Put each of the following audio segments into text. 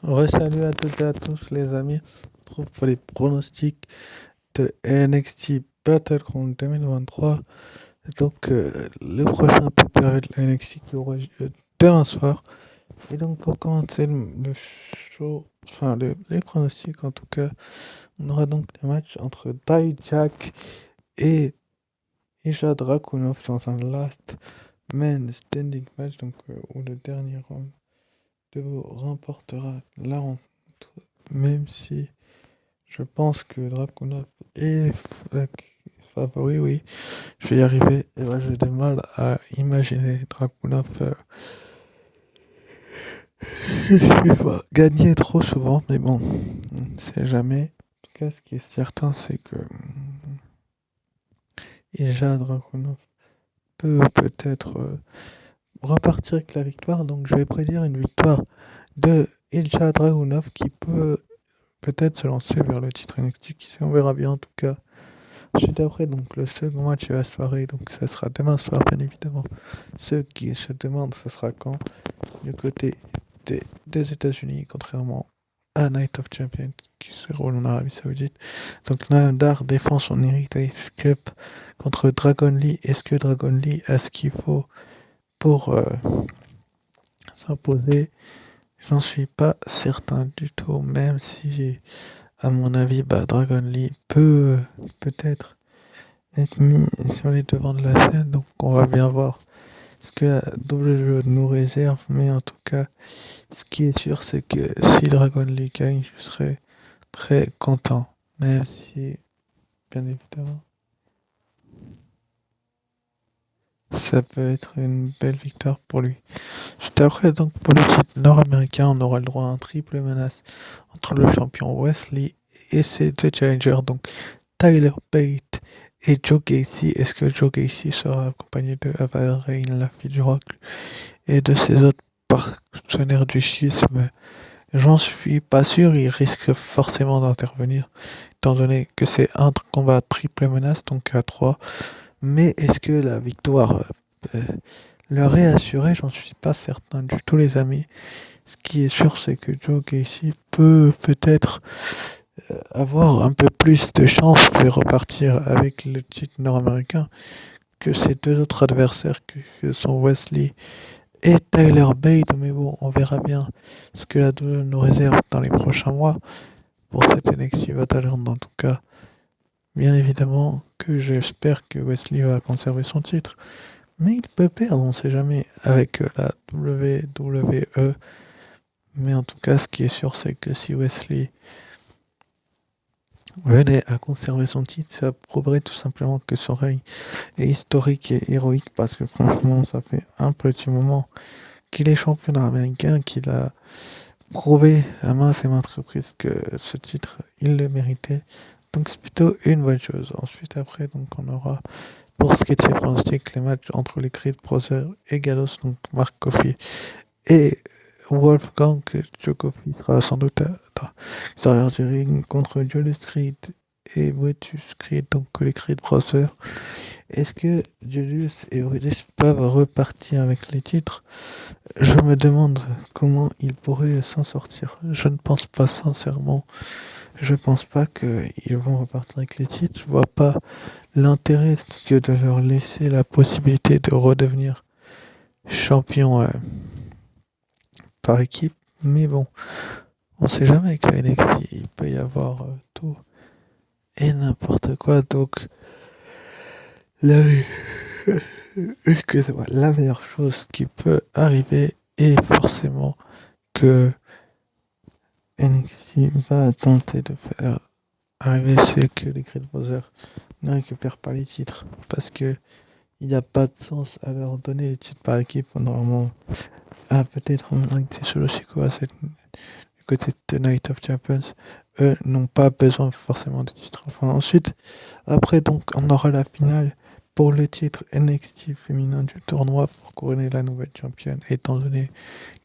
Salut à toutes et à tous les amis. On se retrouve pour les pronostics de NXT Battleground 2023. Donc le prochain pay-per-view de la NXT qui aura lieu demain soir. Et donc pour commencer le show, enfin les pronostics en tout cas, on aura donc les matchs entre Dijak et Isha Dragunov dans un last man standing match, donc où le dernier round de vous remportera la rencontre, même si je pense que Dragunov est favori, oui, je vais y arriver. Et moi, j'ai du mal à imaginer Dragunov gagner trop souvent, mais bon, on ne sait jamais. En tout cas, ce qui est certain, c'est que Ilja Dragunov peut peut-être repartir avec la victoire, donc je vais prédire une victoire de Ilja Dragunov qui peut peut-être se lancer vers le titre NXT, qui sait, on verra bien en tout cas. Ensuite après, donc le second match de la soirée, donc ça sera demain soir bien évidemment. Ceux qui se demandent ce sera quand, du côté des États-Unis, contrairement à Night of Champions qui se déroule en Arabie Saoudite. Donc Nadar défend son Heritage Cup contre Dragon Lee. Est-ce que Dragon Lee a ce qu'il faut pour s'imposer? J'en suis pas certain du tout, même si à mon avis Dragon Lee peut peut-être être mis sur les devants de la scène, donc on va bien voir ce que la WWE nous réserve, mais en tout cas, ce qui est sûr, c'est que si Dragon Lee gagne, je serai très content, même si, bien évidemment, ça peut être une belle victoire pour lui. Juste après, donc, pour le titre nord-américain, on aura le droit à un triple menace entre le champion Wesley et ses deux challengers, donc Tyler Bate et Joe Gacy. Est-ce que Joe Gacy sera accompagné de Aval Reign, la fille du rock, et de ses autres partenaires du schisme? J'en suis pas sûr, il risque forcément d'intervenir, étant donné que c'est un combat triple menace, donc à 3. Mais est-ce que la victoire leur est assurée? J'en suis pas certain du tout, les amis. Ce qui est sûr, c'est que Joe Gacy peut peut-être avoir un peu plus de chance de repartir avec le titre nord-américain que ses deux autres adversaires que sont Wesley et Tyler Bate. Mais bon, on verra bien ce que la WWE nous réserve dans les prochains mois pour cette NXT Battleground. En tout cas, bien évidemment que j'espère que Wesley va conserver son titre. Mais il peut perdre, on ne sait jamais, avec la WWE. Mais en tout cas, ce qui est sûr, c'est que si Wesley venait à conserver son titre, ça prouverait tout simplement que son règne est historique et héroïque, parce que franchement, ça fait un petit moment qu'il est champion américain, qu'il a prouvé à maintes et maintes reprises que ce titre, il le méritait. Donc c'est plutôt une bonne chose. Ensuite, après, donc on aura, pour ce qui est de ses pronostics, les matchs entre les Creed Brothers et Gallows, donc Mark Coffey et Wolfgang Djokovic sera sans doute à l'extérieur du ring contre Julius Creed et Brutus Creed, donc les Creed Brothers. Est-ce que Julius et Brutus peuvent repartir avec les titres? Je me demande comment ils pourraient s'en sortir. Je ne pense pas sincèrement. Je pense pas qu'ils vont repartir avec les titres. Je vois pas l'intérêt que de leur laisser la possibilité de redevenir champion par équipe. Mais bon, on sait jamais avec la NXT. Il peut y avoir tout et n'importe quoi. Donc, la, excusez-moi, la meilleure chose qui peut arriver est forcément que NXT va tenter de faire arriver, c'est que les Creed Brothers ne récupèrent pas les titres, parce que il n'y a pas de sens à leur donner les titres par équipe. Normalement, peut-être en réalité sur le Sikoa, c'est du côté de Night of Champions, eux n'ont pas besoin forcément de titres. Enfin, ensuite, après, donc, on aura la finale pour le titre NXT féminin du tournoi pour couronner la nouvelle championne, étant donné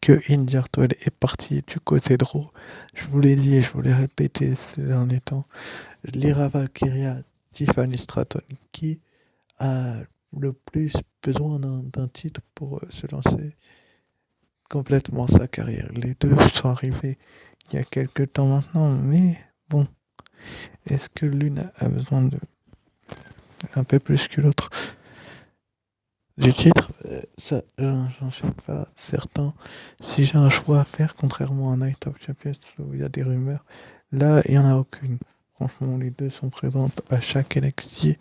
que Indy Hartwell est partie du côté de Raw. Je vous l'ai dit et je vous l'ai répété ces derniers temps. Lyra Valkyria, Tiffany Stratton, qui a le plus besoin d'un titre pour se lancer complètement sa carrière. Les deux sont arrivés il y a quelques temps maintenant, mais bon, est-ce que l'une a besoin de un peu plus que l'autre du titre? Ça, j'en suis pas certain. Si j'ai un choix à faire, contrairement à Night of Champions où il y a des rumeurs, là, il n'y en a aucune. Franchement, les deux sont présentes à chaque NXT.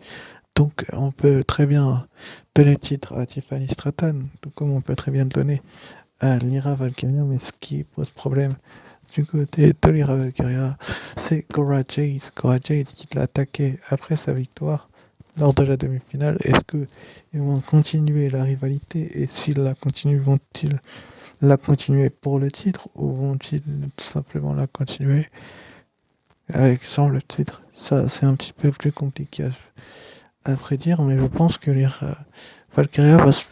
Donc, on peut très bien donner le titre à Tiffany Stratton, tout comme on peut très bien le donner à Lyra Valkyria, mais ce qui pose problème du côté de Lyra Valkyria, c'est Cora Jade. Cora Jade qui l'a attaqué après sa victoire lors de la demi-finale. Est-ce qu'ils vont continuer la rivalité et s'ils la continuent, vont-ils la continuer pour le titre ou vont-ils tout simplement la continuer avec sans le titre? Ça, c'est un petit peu plus compliqué à prédire, mais je pense que Valkyria va se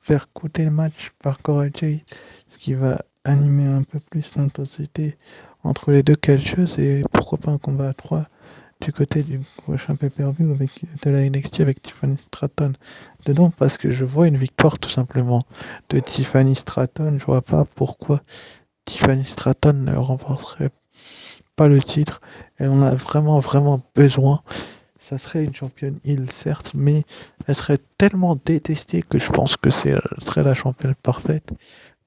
faire coûter le match par Cora Jade, ce qui va animer un peu plus l'intensité entre les deux catcheuses et pourquoi pas un combat à 3 du côté du prochain pay-per-view avec de la NXT avec Tiffany Stratton dedans, parce que je vois une victoire tout simplement de Tiffany Stratton. Je vois pas pourquoi Tiffany Stratton ne remporterait pas le titre. Elle en a vraiment vraiment besoin. Ça serait une championne heel, certes, mais elle serait tellement détestée que je pense que ce serait la championne parfaite.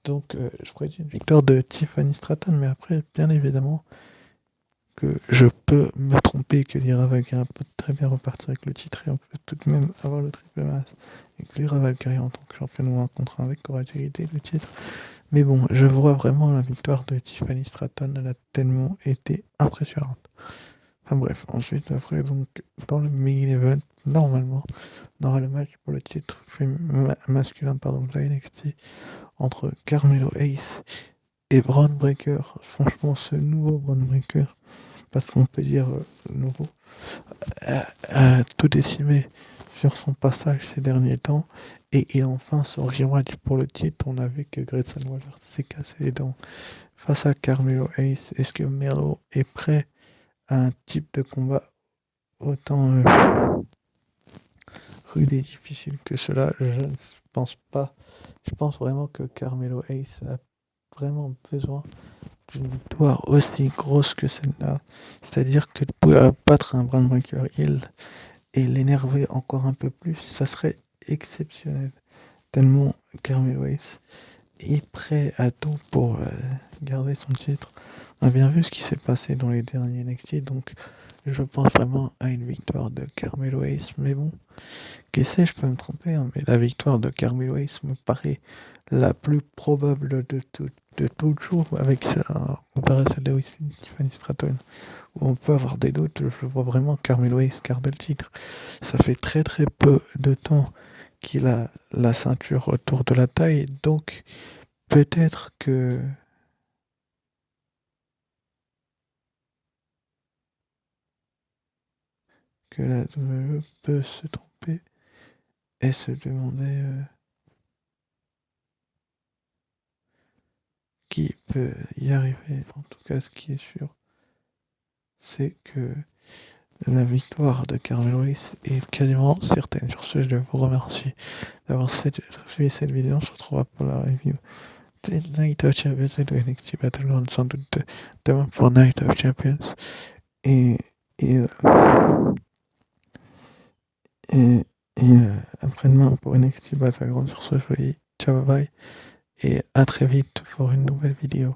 Donc, je ferais une victoire de Tiffany Stratton, mais après, bien évidemment, que je peux me tromper, que Lyra Valkyria peut très bien repartir avec le titre et on peut tout de même avoir le triple masse. Et que Lyra Valkyria en tant que championne ou un contre un avec Cora Jade et le titre. Mais bon, je vois vraiment la victoire de Tiffany Stratton, elle a tellement été impressionnante. Enfin bref, ensuite, après, donc, dans le main event, normalement, on aura le match pour le titre masculin de la NXT entre Carmelo Hayes et Braun Breaker. Franchement, ce nouveau Braun Breaker, parce qu'on peut dire nouveau, a tout décimé sur son passage ces derniers temps. Et il a enfin son rematch pour le titre. On a vu que Grayson Waller s'est cassé les dents face à Carmelo Hayes. Est-ce que Melo est prêt à un type de combat autant rude et difficile que cela? Je ne pense pas. Je pense vraiment que Carmelo Hayes a vraiment besoin d'une victoire aussi grosse que celle-là. C'est-à-dire que de pouvoir battre un Braun Breaker heel et l'énerver encore un peu plus, ça serait exceptionnel. Tellement Carmelo Hayes est prêt à tout pour garder son titre. On a bien vu ce qui s'est passé dans les derniers NXT, donc je pense vraiment à une victoire de Carmelo Hayes. Mais bon, qui sait, je peux me tromper, hein, mais la victoire de Carmelo Hayes me paraît la plus probable de toujours, avec ça, comparé à celle de Tiffany Stratton, où on peut avoir des doutes. Je vois vraiment Carmelo Hayes garder le titre. Ça fait très très peu de temps qu'il a la ceinture autour de la taille, donc peut-être que la WWE peut se tromper et se demander qui peut y arriver. En tout cas, ce qui est sûr, c'est que la victoire de Carmelo Hayes est quasiment certaine. Sur ce, je vous remercie d'avoir suivi cette vidéo. On se retrouvera pour la review de Night of Champions et de NXT Battleground, sans doute demain pour Night of Champions. Et, et, euh, et après-demain pour NXT Battleground. Sur ce, je vous dis ciao, bye bye et à très vite pour une nouvelle vidéo.